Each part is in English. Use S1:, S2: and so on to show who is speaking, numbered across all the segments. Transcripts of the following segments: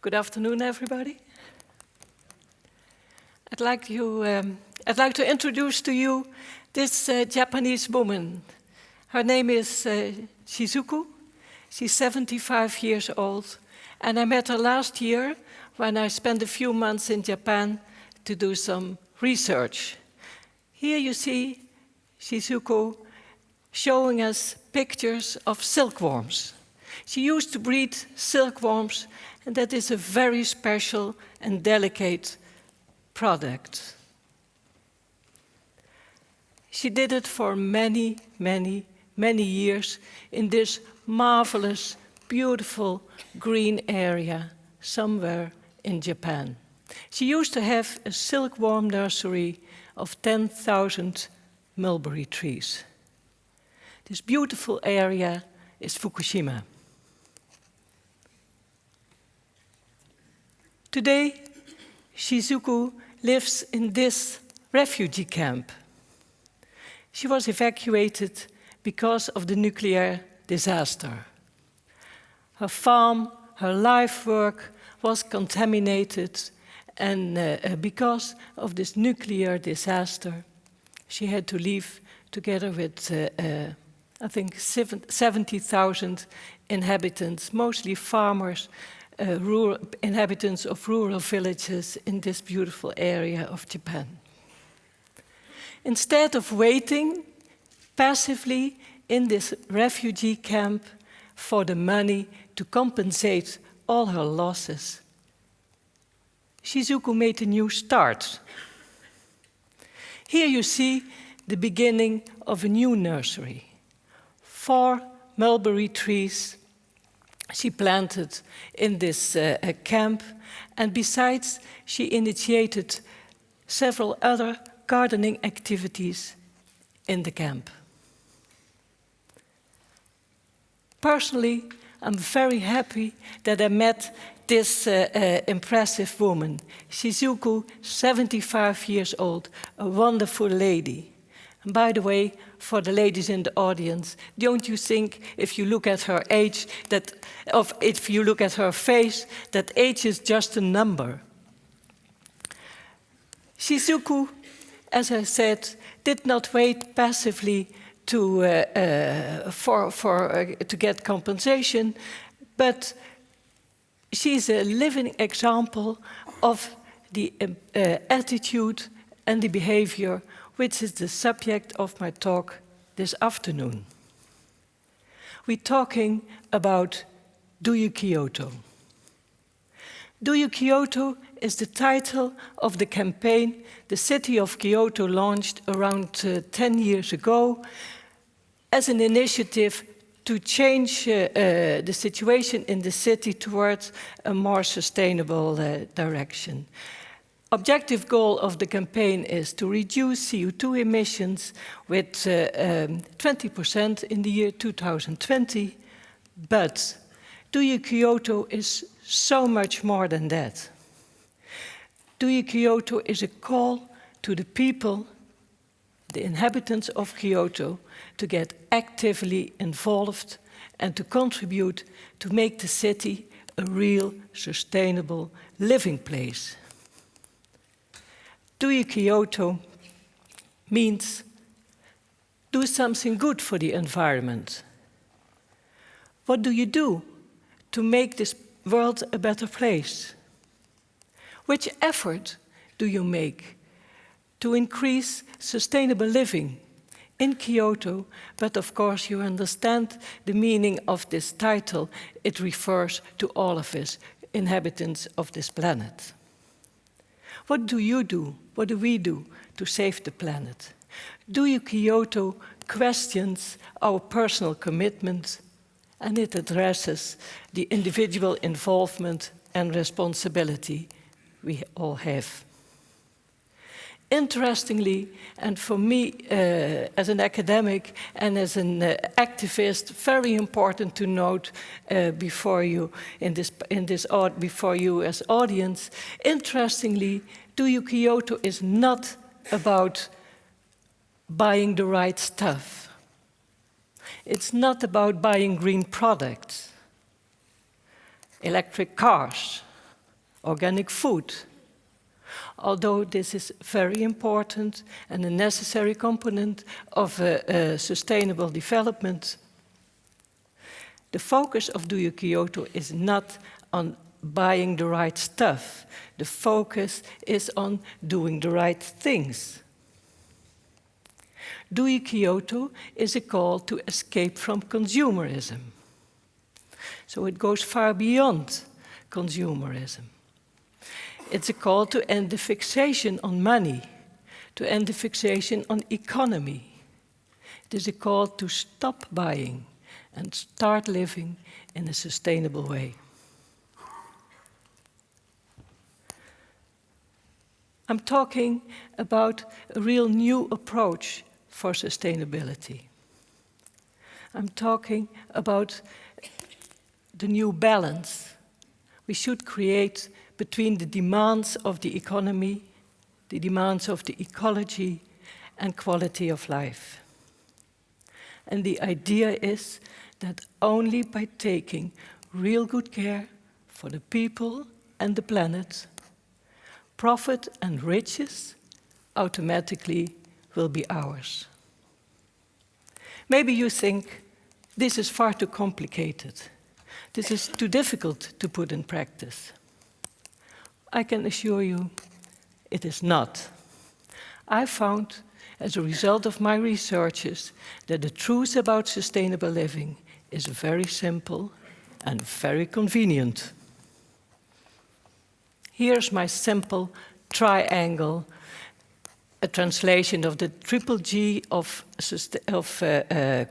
S1: Good afternoon, everybody. I'd like to introduce to you this Japanese woman. Her name is Shizuku. She's 75 years old, and I met her last year when I spent a few months in Japan to do some research. Here you see Shizuku showing us pictures of silkworms. She used to breed silkworms, and that is a very special and delicate product. She did it for many, many, many years in this marvelous, beautiful green area somewhere in Japan. She used to have a silkworm nursery of 10,000 mulberry trees. This beautiful area is Fukushima. Today, Shizuku lives in this refugee camp. She was evacuated because of the nuclear disaster. Her farm, her life work was contaminated, and because of this nuclear disaster, she had to leave together with, I think, 70,000 inhabitants, mostly farmers, rural inhabitants of rural villages in this beautiful area of Japan. Instead of waiting passively in this refugee camp for the money to compensate all her losses, Shizuku made a new start. Here you see the beginning of a new nursery. 4 mulberry trees she planted in this camp, and besides, she initiated several other gardening activities in the camp. Personally, I'm very happy that I met this impressive woman, Shizuku, 75 years old, a wonderful lady. And by the way, for the ladies in the audience, don't you think if you look at her age, if you look at her face, that age is just a number? Shizuku, as I said, did not wait passively to get compensation, but she's a living example of the attitude and the behavior which is the subject of my talk this afternoon. We're talking about Do You Kyoto. Do You Kyoto is the title of the campaign the city of Kyoto launched around 10 years ago as an initiative to change the situation in the city towards a more sustainable direction. Objective goal of the campaign is to reduce CO2 emissions with 20% in the year 2020, but Do You Kyoto is so much more than that. Do You Kyoto is a call to the people, the inhabitants of Kyoto, to get actively involved and to contribute to make the city a real sustainable living place. Do You Kyoto means do something good for the environment. What do you do to make this world a better place? Which effort do you make to increase sustainable living in Kyoto? But of course you understand the meaning of this title. It refers to all of us, inhabitants of this planet. What do you do? What do we do to save the planet? Do You Kyoto questions our personal commitment, and it addresses the individual involvement and responsibility we all have. Interestingly, and for me as an academic and as an activist, very important to note before you before you as audience. Interestingly, Do You Kyoto is not about buying the right stuff. It's not about buying green products, electric cars, organic food. Although this is very important and a necessary component of sustainable development, the focus of Do You Kyoto is not on buying the right stuff. The focus is on doing the right things. Do You Kyoto is a call to escape from consumerism. So it goes far beyond consumerism. It's a call to end the fixation on money, to end the fixation on economy. It is a call to stop buying and start living in a sustainable way. I'm talking about a real new approach for sustainability. I'm talking about the new balance we should create between the demands of the economy, the demands of the ecology, and quality of life. And the idea is that only by taking real good care for the people and the planet, profit and riches automatically will be ours. Maybe you think this is far too complicated. This is too difficult to put in practice. I can assure you it is not. I found, as a result of my researches, that the truth about sustainable living is very simple and very convenient. Here's my simple triangle, a translation of the triple G of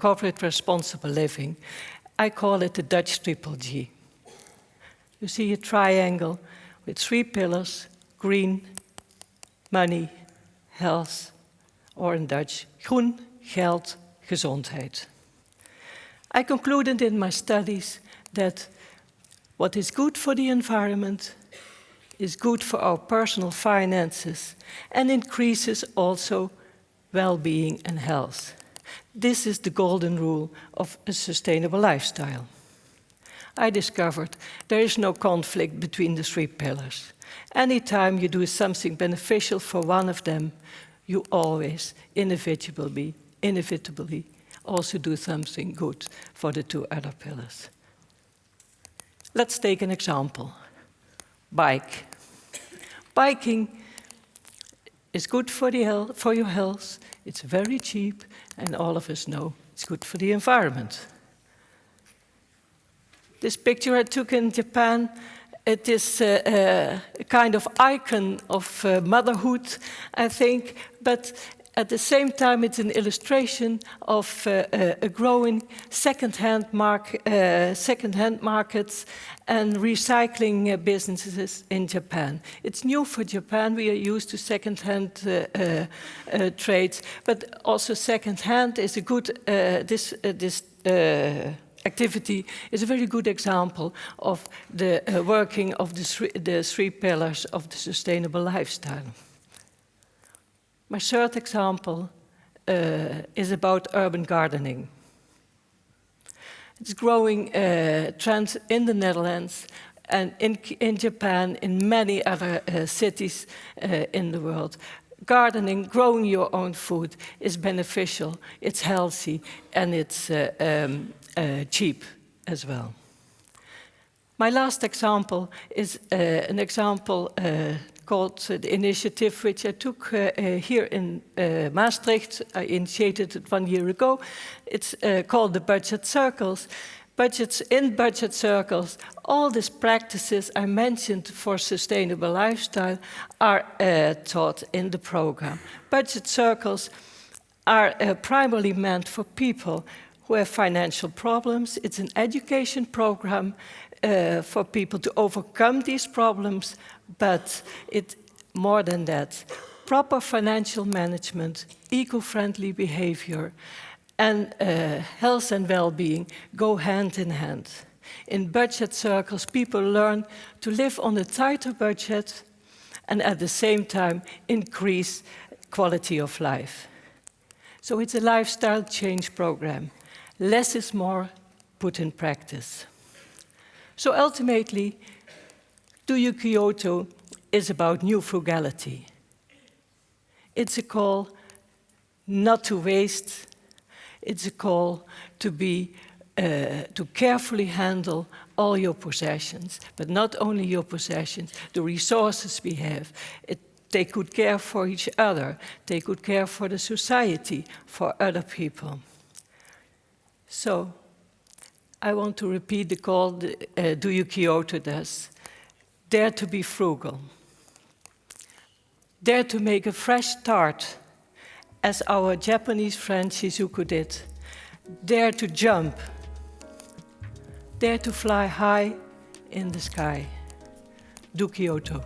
S1: corporate responsible living. I call it the Dutch triple G. You see a triangle with 3 pillars: green, money, health, or in Dutch, groen, geld, gezondheid. I concluded in my studies that what is good for the environment is good for our personal finances and increases also well-being and health. This is the golden rule of a sustainable lifestyle. I discovered there is no conflict between the 3 pillars. Anytime you do something beneficial for one of them, you always inevitably also do something good for the 2 other pillars. Let's take an example. Bike. Biking is good for your health, it's very cheap, and all of us know it's good for the environment. This picture I took in Japan, it is a kind of icon of motherhood, I think, but at the same time it's an illustration of a growing second-hand markets and recycling businesses in Japan. It's new for Japan. We are used to second-hand trades, but also second-hand is a good, this activity is a very good example of the working of the 3 pillars of the sustainable lifestyle. My third example is about urban gardening. It's growing trend in the Netherlands and in Japan, in many other cities in the world. Gardening, growing your own food, is beneficial, it's healthy, and it's cheap as well. My last example is an example called the initiative which I took here in Maastricht. I initiated it 1 year ago. It's called the Budget Circles. In budget circles, all these practices I mentioned for sustainable lifestyle are taught in the program. Budget circles are primarily meant for people who have financial problems. It's an education program for people to overcome these problems, but it's more than that. Proper financial management, eco-friendly behavior, and health and well-being go hand in hand. In budget circles, people learn to live on a tighter budget and at the same time increase quality of life. So it's a lifestyle change program. Less is more put in practice. So ultimately, Do You Kyoto is about new frugality. It's a call not to waste. It's a call to to carefully handle all your possessions, but not only your possessions, the resources we have. Take good care for each other. Take good care for the society, for other people. So, I want to repeat the call Do You Kyoto does. Dare to be frugal. Dare to make a fresh start, as our Japanese friend Shizuku did. Dare to jump. Dare to fly high in the sky. Do Kyoto.